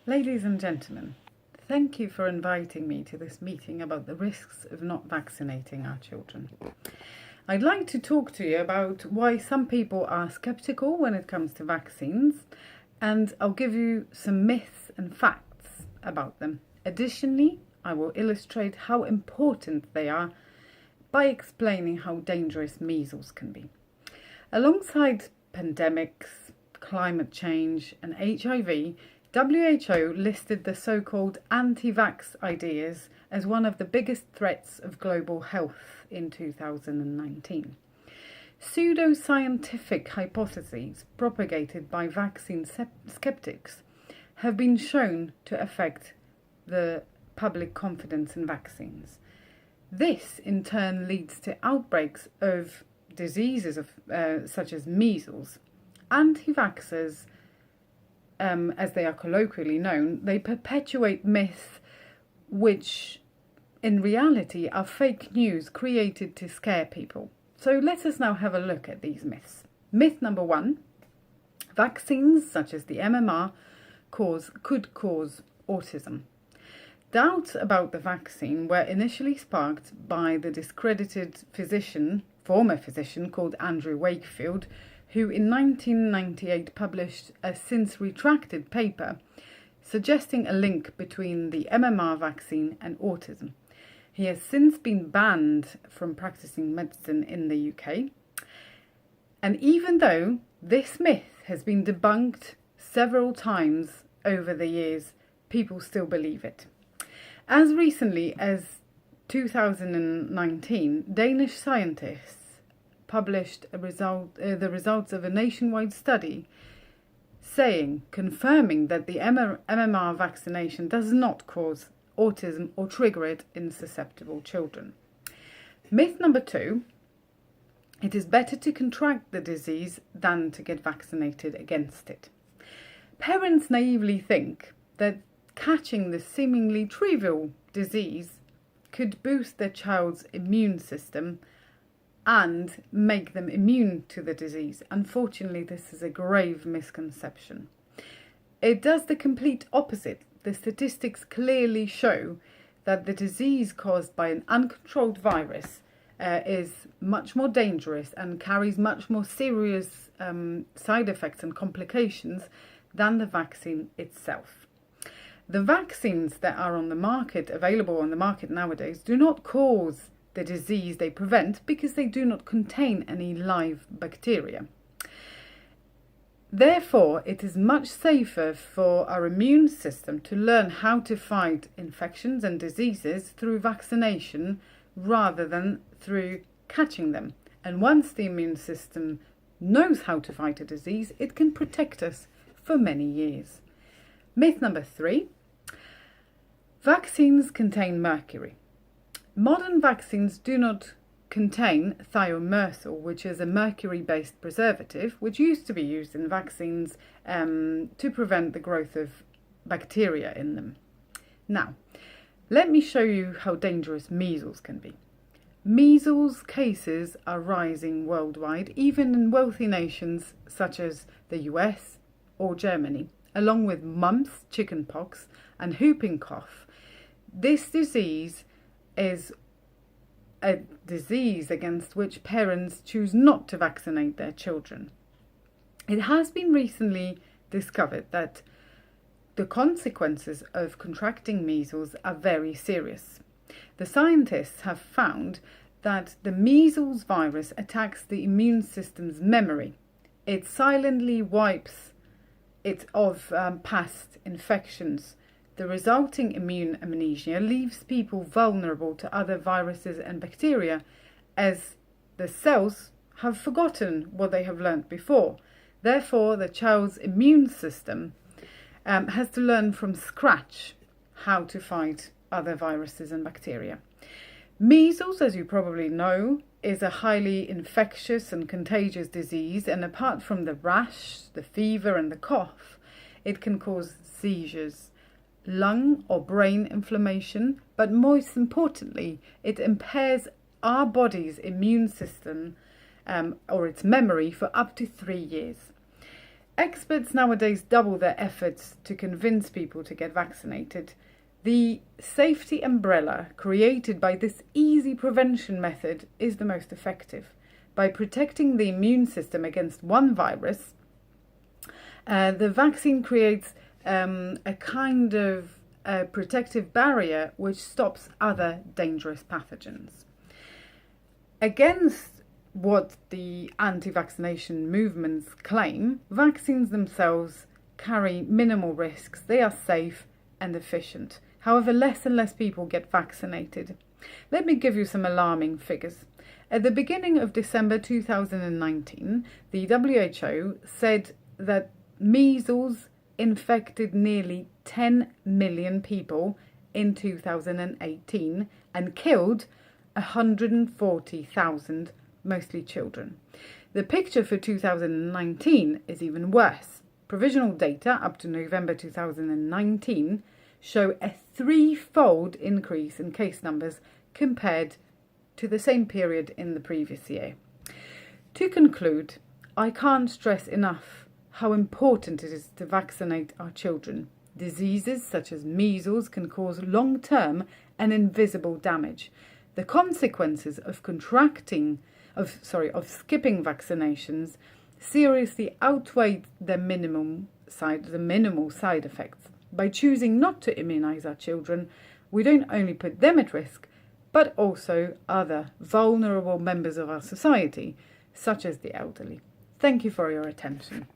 Ladies and gentlemen, thank you for inviting me to this meeting about the risks of not vaccinating our children. I'd like to talk to you about why some people are skeptical when it comes to vaccines, and I'll give you some myths and facts about them. Additionally, I will illustrate how important they are by explaining how dangerous measles can be. Alongside pandemics, climate change and HIV, WHO listed the so-called anti-vax ideas as one of the biggest threats of global health in 2019. Pseudoscientific hypotheses propagated by vaccine skeptics have been shown to affect the public confidence in vaccines. This in turn leads to outbreaks of diseases such as measles. Anti-vaxxers, as they are colloquially known, they perpetuate myths which in reality are fake news created to scare people. So let us now have a look at these myths. Myth number 1, vaccines such as the MMR could cause autism. Doubts about the vaccine were initially sparked by the discredited former physician called Andrew Wakefield, who in 1998 published a since retracted paper suggesting a link between the MMR vaccine and autism. He has since been banned from practicing medicine in the UK. And even though this myth has been debunked several times over the years, people still believe it. As recently as 2019, Danish scientists published the results of a nationwide study confirming that the MMR vaccination does not cause autism or trigger it in susceptible children. Myth number 2, it is better to contract the disease than to get vaccinated against it. Parents naively think that catching this seemingly trivial disease could boost their child's immune system and make them immune to the disease. Unfortunately, this is a grave misconception. It does the complete opposite. The statistics clearly show that the disease caused by an uncontrolled virus is much more dangerous and carries much more serious side effects and complications than the vaccine itself. The vaccines that are available on the market nowadays, do not cause the disease they prevent because they do not contain any live bacteria. Therefore, it is much safer for our immune system to learn how to fight infections and diseases through vaccination rather than through catching them. And once the immune system knows how to fight a disease, it can protect us for many years. Myth number 3, vaccines contain mercury. Modern vaccines do not contain thiomersal, which is a mercury-based preservative, which used to be used in vaccines to prevent the growth of bacteria in them. Now, let me show you how dangerous measles can be. Measles cases are rising worldwide, even in wealthy nations such as the US or Germany, along with mumps, chickenpox, and whooping cough. This disease is a disease against which parents choose not to vaccinate their children. It has been recently discovered that the consequences of contracting measles are very serious. The scientists have found that the measles virus attacks the immune system's memory. It silently wipes it of past infections. The resulting immune amnesia leaves people vulnerable to other viruses and bacteria, as the cells have forgotten what they have learnt before. Therefore, the child's immune system has to learn from scratch how to fight other viruses and bacteria. Measles, as you probably know, is a highly infectious and contagious disease, and apart from the rash, the fever and the cough, it can cause seizures, lung or brain inflammation, but most importantly, it impairs our body's immune system or its memory for up to 3 years. Experts nowadays double their efforts to convince people to get vaccinated. The safety umbrella created by this easy prevention method is the most effective. By protecting the immune system against one virus, the vaccine creates a kind of protective barrier which stops other dangerous pathogens. Against what the anti-vaccination movements claim, vaccines themselves carry minimal risks. They are safe and efficient. However, less and less people get vaccinated. Let me give you some alarming figures. At the beginning of December 2019, the WHO said that measles infected nearly 10 million people in 2018 and killed 140,000, mostly children. The picture for 2019 is even worse. Provisional data up to November 2019 show a threefold increase in case numbers compared to the same period in the previous year. To conclude, I can't stress enough how important it is to vaccinate our children. Diseases such as measles can cause long-term and invisible damage. The consequences of skipping vaccinations seriously outweigh the minimal side effects. By choosing not to immunize our children, we don't only put them at risk, but also other vulnerable members of our society, such as the elderly. Thank you for your attention.